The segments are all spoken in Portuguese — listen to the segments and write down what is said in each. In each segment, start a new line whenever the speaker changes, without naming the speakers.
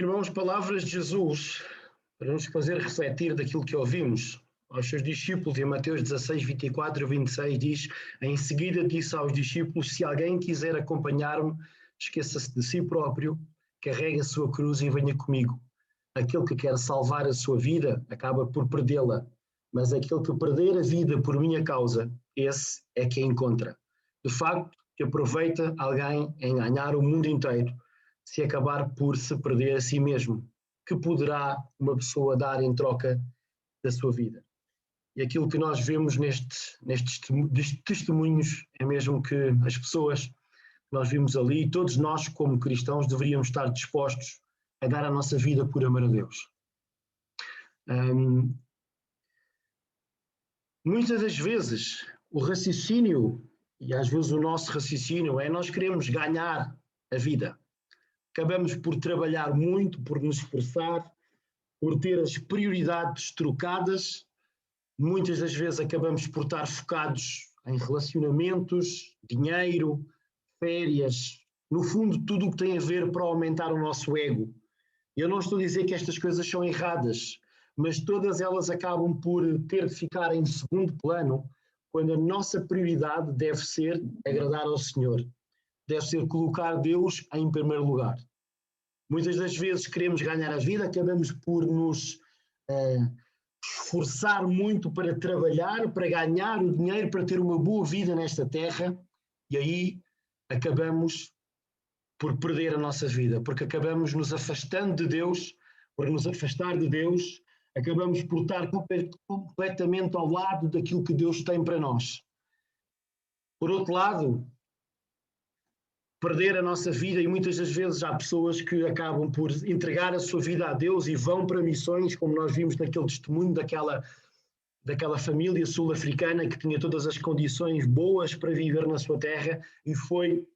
Irmãos, palavras de Jesus para nos fazer refletir daquilo que ouvimos aos seus discípulos, em Mateus 16, 24 e 26 diz: em seguida disse aos discípulos: se alguém quiser acompanhar-me, esqueça-se de si próprio, carregue a sua cruz e venha comigo. Aquele que quer salvar a sua vida acaba por perdê-la, mas aquele que perder a vida por minha causa, esse é que a encontra. De facto, que aproveita alguém em ganhar o mundo inteiro, se acabar por se perder a si mesmo? Que poderá uma pessoa dar em troca da sua vida? E aquilo que nós vemos nestes testemunhos é mesmo que as pessoas que nós vimos ali, todos nós como cristãos deveríamos estar dispostos a dar a nossa vida por amor a Deus. Muitas das vezes o raciocínio, e às vezes o nosso raciocínio, é nós queremos ganhar a vida. Acabamos por trabalhar muito, por nos esforçar, por ter as prioridades trocadas. Muitas das vezes acabamos por estar focados em relacionamentos, dinheiro, férias, no fundo tudo o que tem a ver para aumentar o nosso ego. Eu não estou a dizer que estas coisas são erradas, mas todas elas acabam por ter de ficar em segundo plano, quando a nossa prioridade deve ser agradar ao Senhor. Deve ser colocar Deus em primeiro lugar. Muitas das vezes queremos ganhar a vida, acabamos por nos esforçar muito para trabalhar, para ganhar o dinheiro, para ter uma boa vida nesta terra, e aí acabamos por perder a nossa vida, porque acabamos nos afastando de Deus, por nos afastar de Deus, acabamos por estar completamente ao lado daquilo que Deus tem para nós. Por outro lado, perder a nossa vida, e muitas das vezes há pessoas que acabam por entregar a sua vida a Deus e vão para missões, como nós vimos naquele testemunho daquela família sul-africana que tinha todas as condições boas para viver na sua terra e foi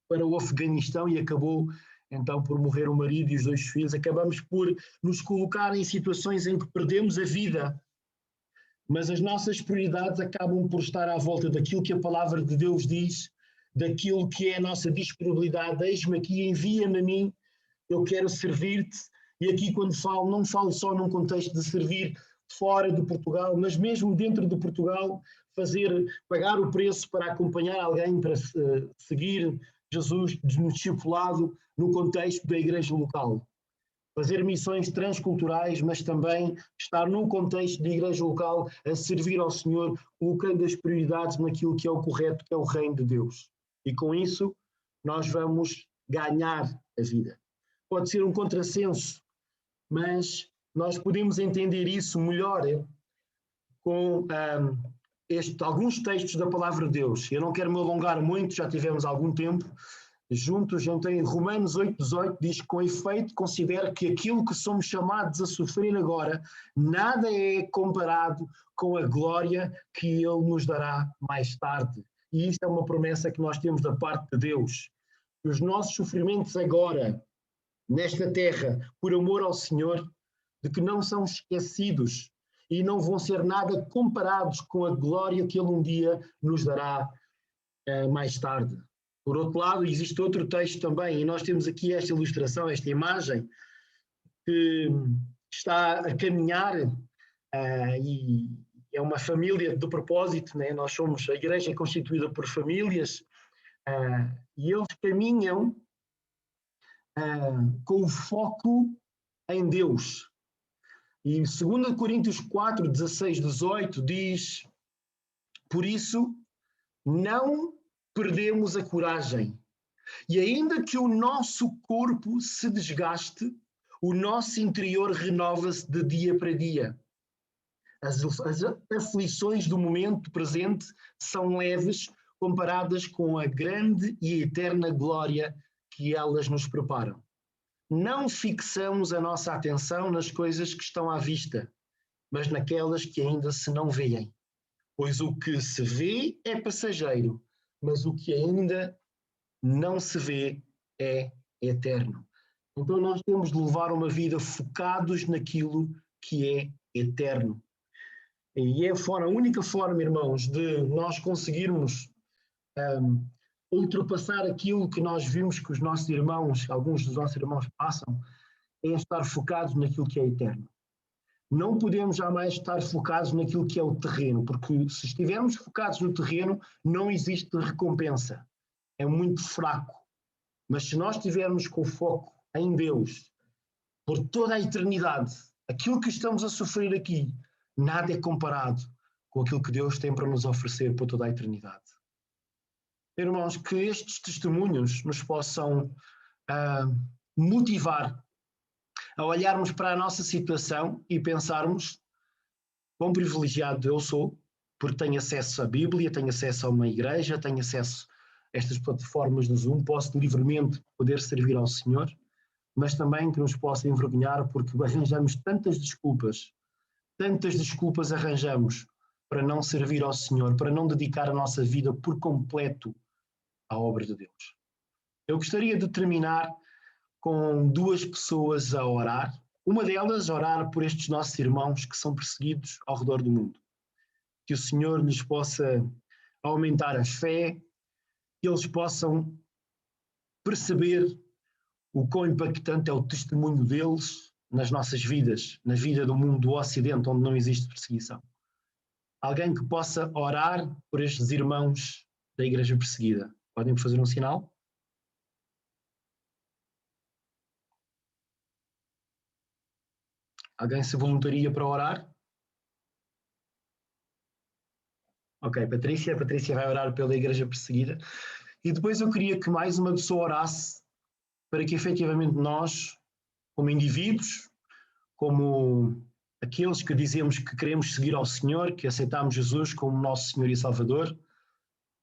para o Afeganistão e acabou então por morrer o marido e os 2 filhos. Acabamos por nos colocar em situações em que perdemos a vida, mas as nossas prioridades acabam por estar à volta daquilo que a palavra de Deus diz, daquilo que é a nossa disponibilidade. Eis-me aqui, envia-me a mim, eu quero servir-te. E aqui quando falo, não falo só num contexto de servir fora de Portugal, mas mesmo dentro de Portugal, pagar o preço para acompanhar alguém para seguir Jesus no discipulado no contexto da igreja local. Fazer missões transculturais, mas também estar num contexto de igreja local a servir ao Senhor, colocando as prioridades naquilo que é o correto, que é o reino de Deus. E com isso, nós vamos ganhar a vida. Pode ser um contrassenso, mas nós podemos entender isso melhor com alguns textos da palavra de Deus. Eu não quero me alongar muito, já tivemos algum tempo juntos. Então, em Romanos 8,18 diz: com efeito, considero que aquilo que somos chamados a sofrer agora, nada é comparado com a glória que Ele nos dará mais tarde. E isto é uma promessa que nós temos da parte de Deus. Os nossos sofrimentos agora, nesta terra, por amor ao Senhor, de que não são esquecidos e não vão ser nada comparados com a glória que Ele um dia nos dará mais tarde. Por outro lado, existe outro texto também, e nós temos aqui esta ilustração, esta imagem, que está a caminhar e é uma família de propósito, né? Nós somos, a igreja é constituída por famílias e eles caminham com o foco em Deus. E 2 Coríntios 4, 16, 18 diz: por isso, não perdemos a coragem. E ainda que o nosso corpo se desgaste, o nosso interior renova-se de dia para dia. As aflições do momento presente são leves comparadas com a grande e eterna glória que elas nos preparam. Não fixamos a nossa atenção nas coisas que estão à vista, mas naquelas que ainda se não veem. Pois o que se vê é passageiro, mas o que ainda não se vê é eterno. Então nós temos de levar uma vida focados naquilo que é eterno. E é a única forma, irmãos, de nós conseguirmos ultrapassar aquilo que nós vimos que os nossos irmãos, alguns dos nossos irmãos passam, é estar focados naquilo que é eterno. Não podemos jamais estar focados naquilo que é o terreno, porque se estivermos focados no terreno, não existe recompensa. É muito fraco. Mas se nós estivermos com foco em Deus, por toda a eternidade, aquilo que estamos a sofrer aqui, nada é comparado com aquilo que Deus tem para nos oferecer por toda a eternidade. Irmãos, que estes testemunhos nos possam motivar a olharmos para a nossa situação e pensarmos quão privilegiado eu sou, porque tenho acesso à Bíblia, tenho acesso a uma igreja, tenho acesso a estas plataformas do Zoom, posso livremente poder servir ao Senhor, mas também que nos possa envergonhar porque arranjamos tantas desculpas arranjamos para não servir ao Senhor, para não dedicar a nossa vida por completo à obra de Deus. Eu gostaria de terminar com duas pessoas a orar. Uma delas, orar por estes nossos irmãos que são perseguidos ao redor do mundo. Que o Senhor lhes possa aumentar a fé, que eles possam perceber o quão impactante é o testemunho deles nas nossas vidas, na vida do mundo do Ocidente, onde não existe perseguição. Alguém que possa orar por estes irmãos da igreja perseguida. Podem fazer um sinal? Alguém se voluntaria para orar? Ok, Patrícia. A Patrícia vai orar pela igreja perseguida. E depois eu queria que mais uma pessoa orasse para que efetivamente nós, como indivíduos, como aqueles que dizemos que queremos seguir ao Senhor, que aceitamos Jesus como nosso Senhor e Salvador,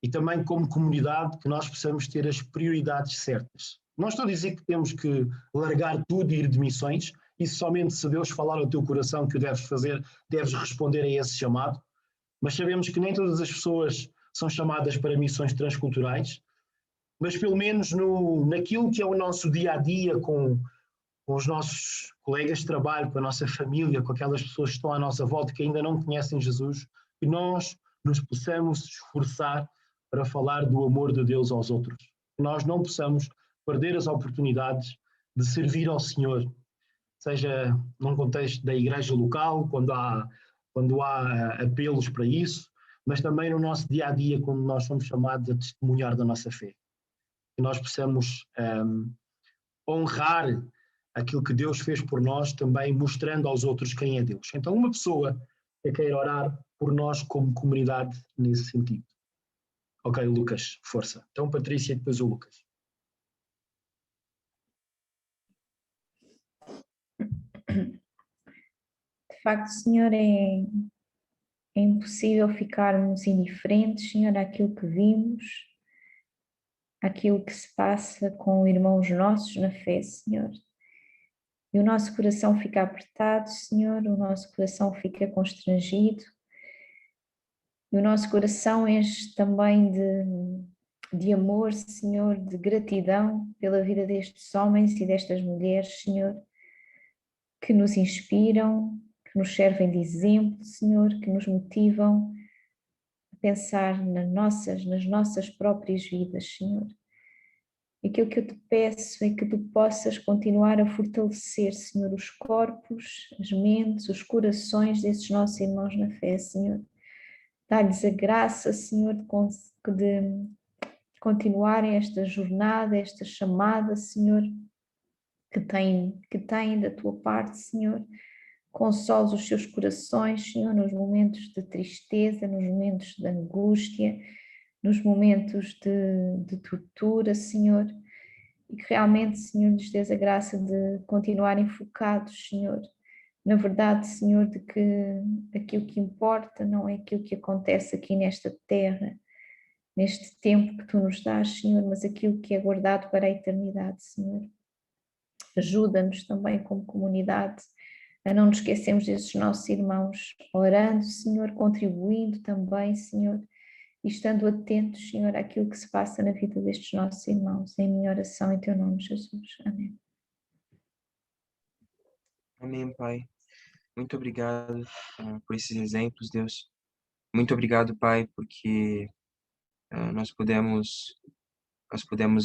e também como comunidade, que nós possamos ter as prioridades certas. Não estou a dizer que temos que largar tudo e ir de missões, e somente se Deus falar ao teu coração que o deves fazer, deves responder a esse chamado, mas sabemos que nem todas as pessoas são chamadas para missões transculturais, mas pelo menos naquilo que é o nosso dia-a-dia com os nossos colegas de trabalho, com a nossa família, com aquelas pessoas que estão à nossa volta que ainda não conhecem Jesus, que nós nos possamos esforçar para falar do amor de Deus aos outros. Que nós não possamos perder as oportunidades de servir ao Senhor, seja num contexto da igreja local, quando há apelos para isso, mas também no nosso dia-a-dia, quando nós somos chamados a testemunhar da nossa fé. Que nós possamos honrar aquilo que Deus fez por nós, também mostrando aos outros quem é Deus. Então, uma pessoa que queira orar por nós como comunidade nesse sentido. Ok, Lucas, força. Então, Patrícia e depois o Lucas.
De facto, Senhor, é impossível ficarmos indiferentes, Senhor, àquilo que vimos, àquilo que se passa com irmãos nossos na fé, Senhor. E o nosso coração fica apertado, Senhor, o nosso coração fica constrangido, e o nosso coração enche também de amor, Senhor, de gratidão pela vida destes homens e destas mulheres, Senhor, que nos inspiram, que nos servem de exemplo, Senhor, que nos motivam a pensar nas nossas próprias vidas, Senhor. Aquilo que eu te peço é que tu possas continuar a fortalecer, Senhor, os corpos, as mentes, os corações desses nossos irmãos na fé, Senhor. Dá-lhes a graça, Senhor, de continuarem esta jornada, esta chamada, Senhor, que têm da tua parte, Senhor. Consola os seus corações, Senhor, nos momentos de tristeza, nos momentos de angústia, nos momentos de tortura, Senhor, e que realmente, Senhor, lhes dês a graça de continuarem focados, Senhor, na verdade, Senhor, de que aquilo que importa não é aquilo que acontece aqui nesta terra, neste tempo que tu nos dás, Senhor, mas aquilo que é guardado para a eternidade, Senhor. Ajuda-nos também como comunidade a não nos esquecermos desses nossos irmãos, orando, Senhor, contribuindo também, Senhor, e estando atentos, Senhor, àquilo que se passa na vida destes nossos irmãos. Em minha oração, em teu nome, Jesus. Amém.
Amém, Pai. Muito obrigado por esses exemplos, Deus. Muito obrigado, Pai, porque nós pudemos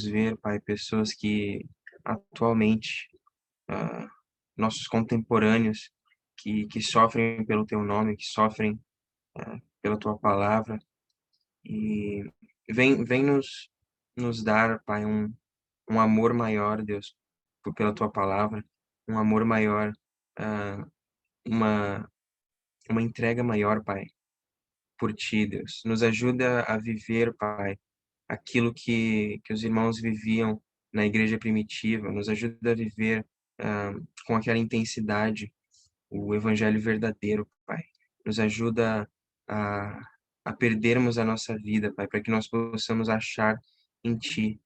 ver, Pai, pessoas que atualmente nossos contemporâneos que sofrem pelo teu nome, que sofrem pela tua palavra. E vem nos dar, Pai, um amor maior, Deus, pela tua palavra, um amor maior, ah, uma, uma entrega maior, Pai, por ti, Deus. Nos ajuda a viver, Pai, aquilo que os irmãos viviam na igreja primitiva, nos ajuda a viver com aquela intensidade o evangelho verdadeiro, Pai. Nos ajuda a, a perdermos a nossa vida, Pai, para que nós possamos achar em Ti.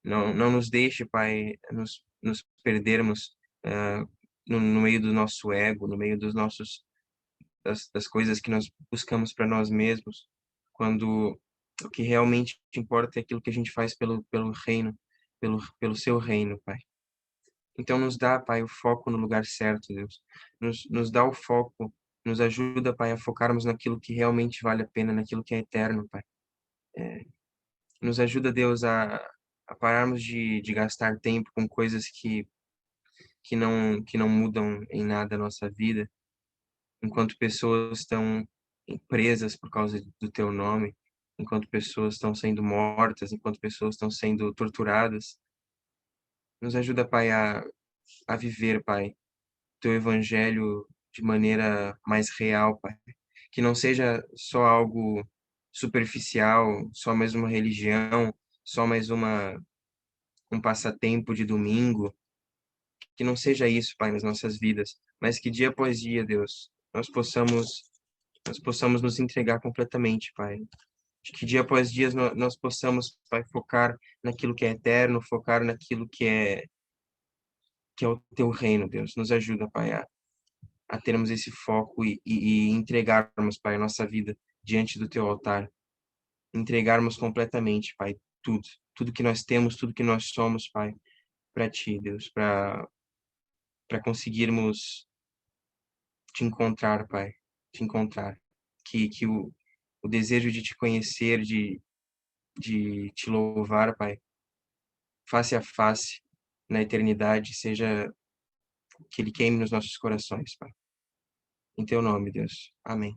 Não nos deixe, Pai, nos perdermos no meio do nosso ego, no meio das coisas que nós buscamos para nós mesmos, quando o que realmente importa é aquilo que a gente faz pelo reino, pelo seu reino, Pai. Então nos dá, Pai, o foco no lugar certo, Deus. Nos dá o foco, nos ajuda, Pai, a focarmos naquilo que realmente vale a pena, naquilo que é eterno, Pai. Nos ajuda, Deus, a pararmos de gastar tempo com coisas que não mudam em nada a nossa vida, enquanto pessoas estão presas por causa do Teu nome, enquanto pessoas estão sendo mortas, enquanto pessoas estão sendo torturadas. Nos ajuda, Pai, a viver, Pai, Teu evangelho de maneira mais real, Pai. Que não seja só algo superficial, só mais uma religião, só mais um passatempo de domingo. Que não seja isso, Pai, nas nossas vidas, mas que dia após dia, Deus, nós possamos nos entregar completamente, Pai. Que dia após dia nós possamos, Pai, focar naquilo que é eterno, focar naquilo que é o Teu reino, Deus. Nos ajuda, Pai, a termos esse foco e entregarmos, Pai, a nossa vida diante do Teu altar. Entregarmos completamente, Pai, tudo que nós temos, tudo que nós somos, Pai, para Ti, Deus, para conseguirmos Te encontrar, Pai, Te encontrar. Que o desejo de Te conhecer, de Te louvar, Pai, face a face, na eternidade, seja que Ele queime nos nossos corações, Pai. Em Teu nome, Deus. Amém.